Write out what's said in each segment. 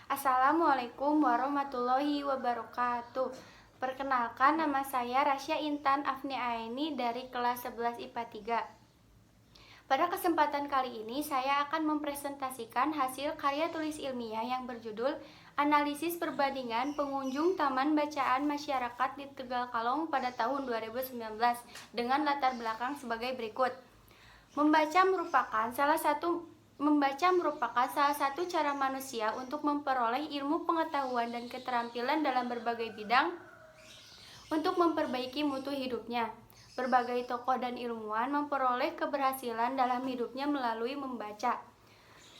Assalamualaikum warahmatullahi wabarakatuh. Perkenalkan, nama saya Rasya Intan Afni Aini dari kelas 11 IPA 3. Pada kesempatan kali ini saya akan mempresentasikan hasil karya tulis ilmiah yang berjudul Analisis Perbandingan Pengunjung Taman Bacaan Masyarakat di Tegal Kalong pada tahun 2019 dengan latar belakang sebagai berikut. Membaca merupakan salah satu cara manusia untuk memperoleh ilmu pengetahuan dan keterampilan dalam berbagai bidang untuk memperbaiki mutu hidupnya. Berbagai tokoh dan ilmuwan memperoleh keberhasilan dalam hidupnya melalui membaca.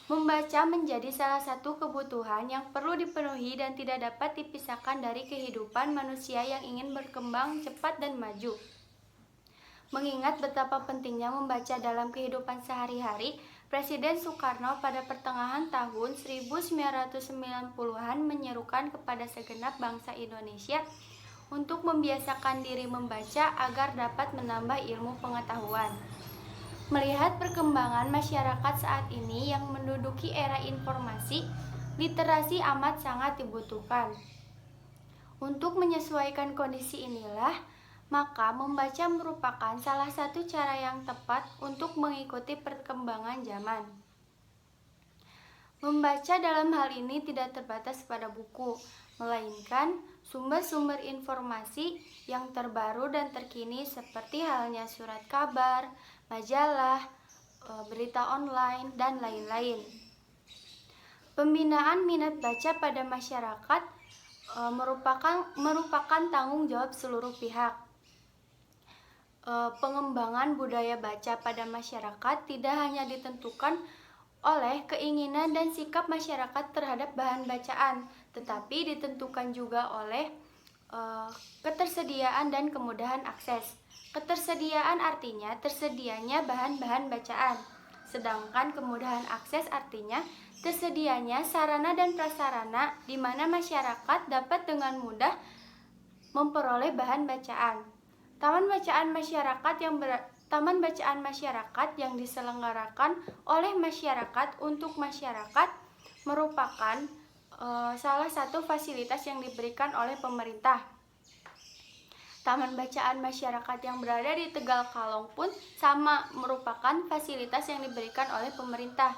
Membaca menjadi salah satu kebutuhan yang perlu dipenuhi dan tidak dapat dipisahkan dari kehidupan manusia yang ingin berkembang cepat dan maju. Mengingat betapa pentingnya membaca dalam kehidupan sehari-hari, Presiden Soekarno pada pertengahan tahun 1990-an menyerukan kepada segenap bangsa Indonesia untuk membiasakan diri membaca agar dapat menambah ilmu pengetahuan. Melihat perkembangan masyarakat saat ini yang menduduki era informasi, literasi amat sangat dibutuhkan. Untuk menyesuaikan kondisi inilah, maka membaca merupakan salah satu cara yang tepat untuk mengikuti perkembangan zaman. Membaca dalam hal ini tidak terbatas pada buku, melainkan sumber-sumber informasi yang terbaru dan terkini seperti halnya surat kabar, majalah, berita online, dan lain-lain. Pembinaan minat baca pada masyarakat merupakan tanggung jawab seluruh pihak. Pengembangan budaya baca pada masyarakat tidak hanya ditentukan oleh keinginan dan sikap masyarakat terhadap bahan bacaan, tetapi ditentukan juga oleh ketersediaan dan kemudahan akses. Ketersediaan artinya tersedianya bahan-bahan bacaan, sedangkan kemudahan akses artinya tersedianya sarana dan prasarana di mana masyarakat dapat dengan mudah memperoleh bahan bacaan. Taman bacaan masyarakat yang diselenggarakan oleh masyarakat untuk masyarakat merupakan salah satu fasilitas yang diberikan oleh pemerintah. Taman bacaan masyarakat yang berada di Tegal Kalong pun sama merupakan fasilitas yang diberikan oleh pemerintah.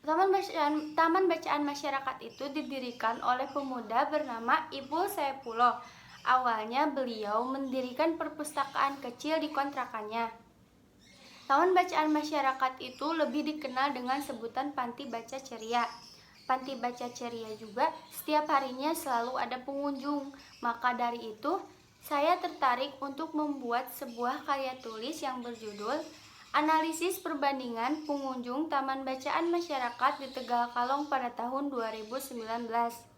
Taman bacaan masyarakat itu didirikan oleh pemuda bernama Ipul Saipullah. Awalnya beliau mendirikan perpustakaan kecil di kontrakannya. Taman bacaan masyarakat itu lebih dikenal dengan sebutan Panti Baca Ceria. Panti Baca Ceria juga setiap harinya selalu ada pengunjung. Maka dari itu, saya tertarik untuk membuat sebuah karya tulis yang berjudul Analisis Perbandingan Pengunjung Taman Bacaan Masyarakat di Tegal Kalong pada tahun 2019.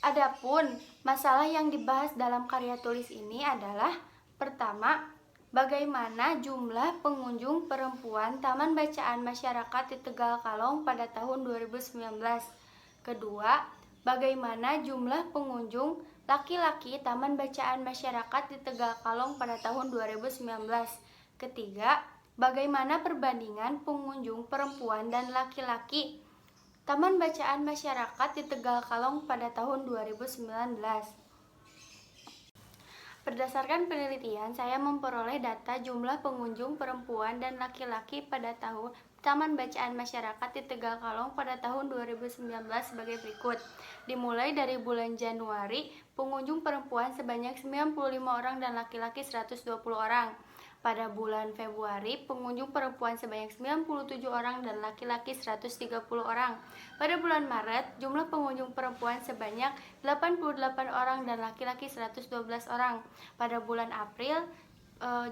Adapun masalah yang dibahas dalam karya tulis ini adalah: pertama, bagaimana jumlah pengunjung perempuan Taman Bacaan Masyarakat di Tegal Kalong pada tahun 2019. Kedua, bagaimana jumlah pengunjung laki-laki Taman Bacaan Masyarakat di Tegal Kalong pada tahun 2019. Ketiga, bagaimana perbandingan pengunjung perempuan dan laki-laki Taman Bacaan Masyarakat di Tegal Kalong pada tahun 2019. Berdasarkan penelitian, saya memperoleh data jumlah pengunjung perempuan dan laki-laki pada tahun Taman Bacaan Masyarakat di Tegal Kalong pada tahun 2019 sebagai berikut. Dimulai dari bulan Januari, pengunjung perempuan sebanyak 95 orang dan laki-laki 120 orang. Pada bulan Februari, pengunjung perempuan sebanyak 97 orang dan laki-laki 130 orang. Pada bulan Maret, jumlah pengunjung perempuan sebanyak 88 orang dan laki-laki 112 orang. Pada bulan April,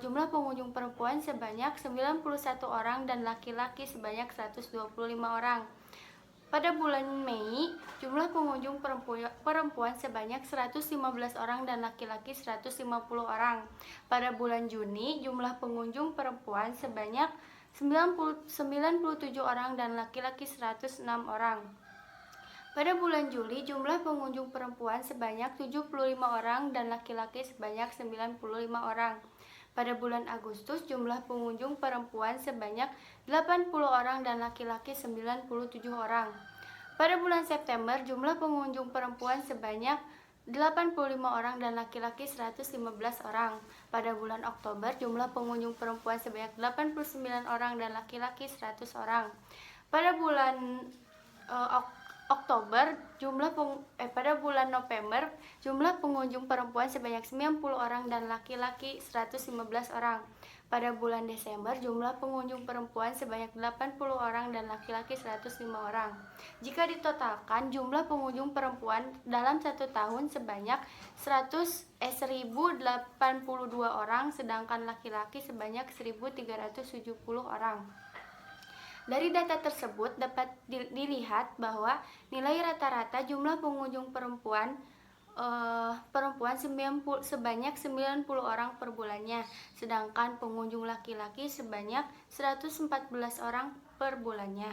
jumlah pengunjung perempuan sebanyak 91 orang dan laki-laki sebanyak 125 orang. Pada bulan Mei, jumlah pengunjung perempuan sebanyak 115 orang dan laki-laki 150 orang. Pada bulan Juni, jumlah pengunjung perempuan sebanyak 97 orang dan laki-laki 106 orang. Pada bulan Juli, jumlah pengunjung perempuan sebanyak 75 orang dan laki-laki sebanyak 95 orang. Pada bulan Agustus, jumlah pengunjung perempuan sebanyak 80 orang dan laki-laki 97 orang. Pada bulan September, jumlah pengunjung perempuan sebanyak 85 orang dan laki-laki 115 orang. Pada bulan Oktober, jumlah pengunjung perempuan sebanyak 89 orang dan laki-laki 100 orang. Pada bulan pada bulan November, jumlah pengunjung perempuan sebanyak 90 orang dan laki-laki 115 orang. Pada bulan Desember, jumlah pengunjung perempuan sebanyak 80 orang dan laki-laki 105 orang. Jika ditotalkan, jumlah pengunjung perempuan dalam satu tahun sebanyak 1.082 orang, sedangkan laki-laki sebanyak 1.370 orang. Dari data tersebut dapat dilihat bahwa nilai rata-rata jumlah pengunjung perempuan sebanyak 90 orang per bulannya, sedangkan pengunjung laki-laki sebanyak 114 orang per bulannya.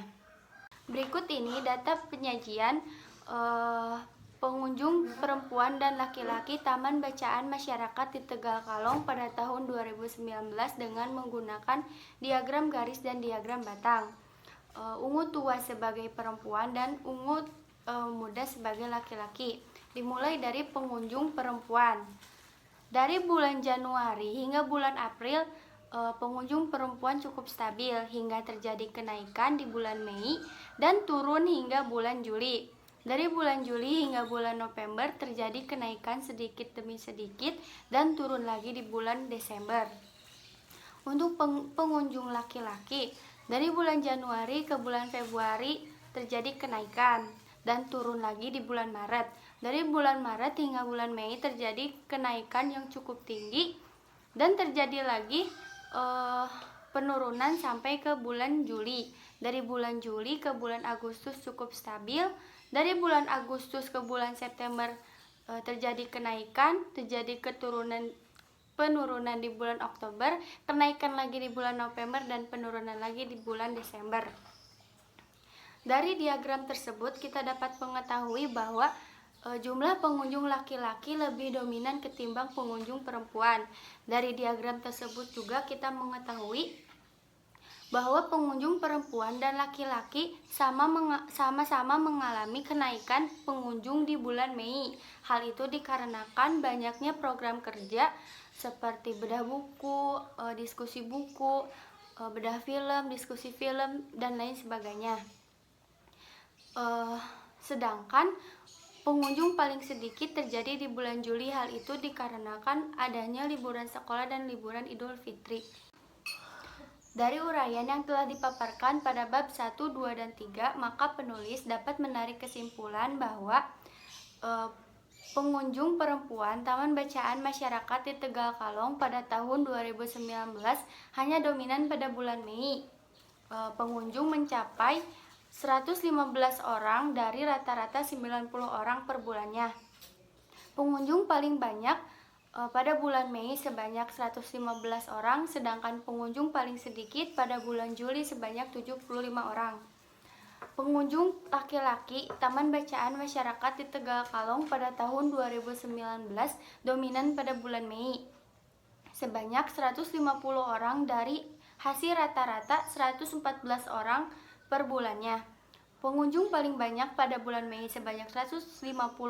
Berikut ini data penyajian pengunjung perempuan dan laki-laki Taman Bacaan Masyarakat di Tegal Kalong pada tahun 2019 dengan menggunakan diagram garis dan diagram batang. Ungu tua sebagai perempuan dan ungu muda sebagai laki-laki. Dimulai dari pengunjung perempuan. Dari bulan Januari hingga bulan April, pengunjung perempuan cukup stabil hingga terjadi kenaikan di bulan Mei dan turun hingga bulan Juli. Dari bulan Juli hingga bulan November terjadi kenaikan sedikit demi sedikit dan turun lagi di bulan Desember. Untuk pengunjung laki-laki, dari bulan Januari ke bulan Februari terjadi kenaikan dan turun lagi di bulan Maret. Dari bulan Maret hingga bulan Mei terjadi kenaikan yang cukup tinggi dan terjadi lagi penurunan sampai ke bulan Juli. Dari bulan Juli ke bulan Agustus cukup stabil. Dari bulan Agustus ke bulan September terjadi kenaikan, terjadi penurunan di bulan Oktober, kenaikan lagi di bulan November, dan penurunan lagi di bulan Desember. Dari diagram tersebut kita dapat mengetahui bahwa jumlah pengunjung laki-laki lebih dominan ketimbang pengunjung perempuan. Dari diagram tersebut juga kita mengetahui bahwa pengunjung perempuan dan laki-laki sama-sama mengalami kenaikan pengunjung di bulan Mei. Hal itu dikarenakan banyaknya program kerja seperti bedah buku, diskusi buku, bedah film, diskusi film, dan lain sebagainya. Sedangkan pengunjung paling sedikit terjadi di bulan Juli. Hal itu dikarenakan adanya liburan sekolah dan liburan Idul Fitri. Dari uraian yang telah dipaparkan pada bab 1, 2, dan 3, maka penulis dapat menarik kesimpulan bahwa pengunjung perempuan Taman Bacaan Masyarakat di Tegal Kalong pada tahun 2019 hanya dominan pada bulan Mei. Pengunjung mencapai 115 orang dari rata-rata 90 orang per bulannya. Pengunjung paling banyak pada bulan Mei sebanyak 115 orang, sedangkan pengunjung paling sedikit pada bulan Juli sebanyak 75 orang. Pengunjung laki-laki Taman Bacaan Masyarakat di Tegal Kalong pada tahun 2019 dominan pada bulan Mei, sebanyak 150 orang dari hasil rata-rata 114 orang per bulannya. Pengunjung paling banyak pada bulan Mei sebanyak 150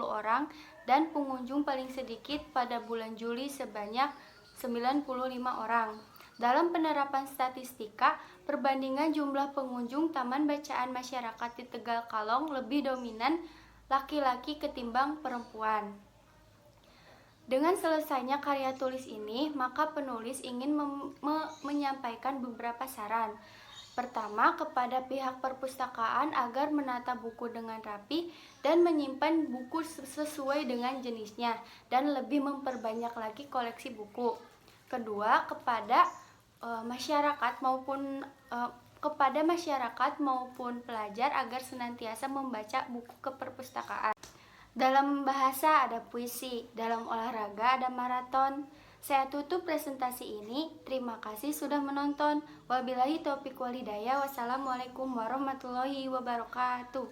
orang dan pengunjung paling sedikit pada bulan Juli sebanyak 95 orang. Dalam penerapan statistika, perbandingan jumlah pengunjung Taman Bacaan Masyarakat di Tegal Kalong lebih dominan laki-laki ketimbang perempuan. Dengan selesainya karya tulis ini, maka penulis ingin menyampaikan beberapa saran. Pertama, kepada pihak perpustakaan agar menata buku dengan rapi dan menyimpan buku sesuai dengan jenisnya dan lebih memperbanyak lagi koleksi buku. Kedua, kepada masyarakat maupun pelajar agar senantiasa membaca buku ke perpustakaan. Dalam bahasa ada puisi, dalam olahraga ada maraton. Saya tutup presentasi ini. Terima kasih sudah menonton. Wabillahi taufiq walhidayah. Wassalamualaikum warahmatullahi wabarakatuh.